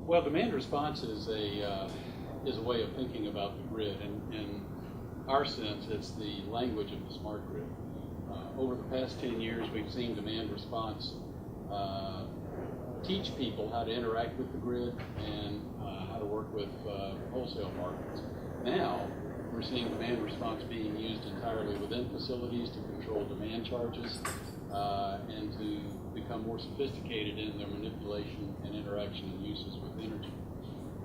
Well, demand response is a way of thinking about the grid, and in our sense, it's the language of the smart grid. Over the past 10 years, we've seen demand response teach people how to interact with the grid and how to work with wholesale markets. Now, we're seeing demand response being used entirely within facilities to control demand charges and to become more sophisticated in their manipulation and interaction and uses with energy.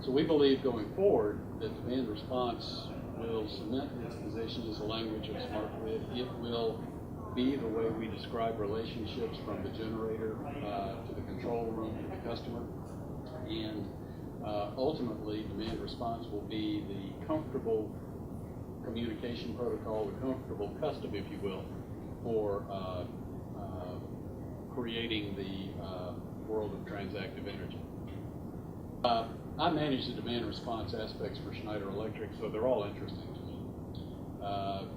So we believe going forward that demand response will cement its position as a language of smart grid. It will be the way we describe relationships from the generator to the control room to the customer. And ultimately, demand response will be the comfortable communication protocol, the comfortable custom, if you will, for creating the world of transactive energy. I manage the demand response aspects for Schneider Electric, so they're all interesting to me.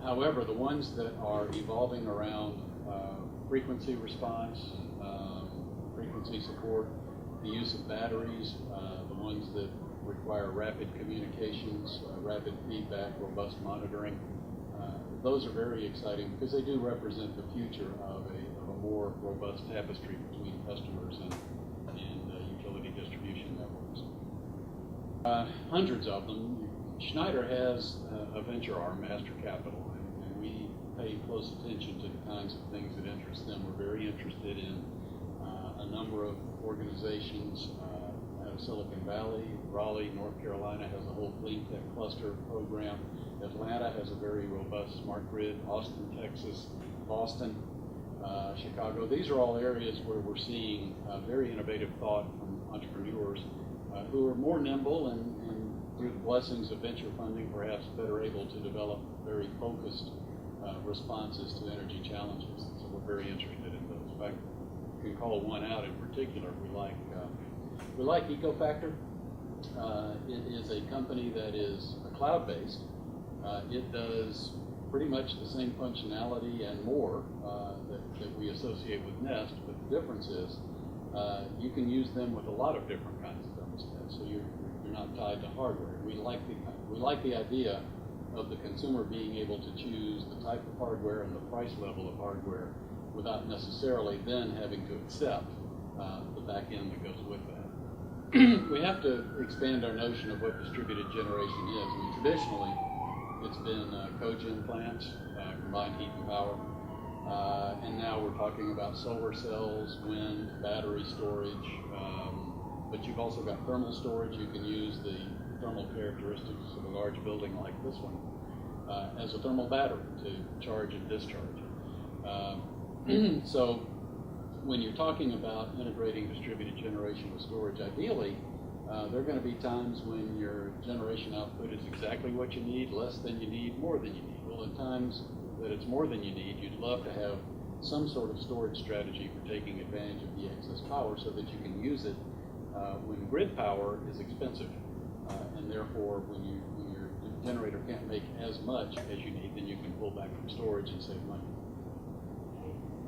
However, the ones that are evolving around frequency response, frequency support, the use of batteries, the ones that require rapid communications, rapid feedback, robust monitoring, those are very exciting because they do represent the future of a more robust tapestry between customers and utility distribution networks. Hundreds of them. Schneider has a venture arm, Master Capital, and we pay close attention to the kinds of things that interest them. We're very interested in a number of organizations out of Silicon Valley. Raleigh, North Carolina has a whole clean tech cluster program. Atlanta has a very robust smart grid. Austin, Texas, Boston, Chicago. These are all areas where we're seeing very innovative thought from entrepreneurs who are more nimble and through the blessings of venture funding, perhaps better able to develop very focused responses to energy challenges. So we're very interested in those. In fact, we can call one out in particular. We like EcoFactor. It is a company that is cloud-based. It does pretty much the same functionality and more that we associate with Nest, but the difference is you can use them with a lot of different kinds of thermostats, so you're not tied to hardware. We like the idea of the consumer being able to choose the type of hardware and the price level of hardware without necessarily then having to accept the back end that goes with that. We have to expand our notion of what distributed generation is. I mean, traditionally, it's been cogen plants, combined heat and power, and now we're talking about solar cells, wind, battery storage, but you've also got thermal storage. You can use the thermal characteristics of a large building like this one as a thermal battery to charge and discharge. So when you're talking about integrating distributed generation with storage, ideally, there are going to be times when your generation output is exactly what you need, less than you need, more than you need. Well, in times that it's more than you need, you'd love to have some sort of storage strategy for taking advantage of the excess power so that you can use it when grid power is expensive. And therefore, when your generator can't make as much as you need, then you can pull back from storage and save money.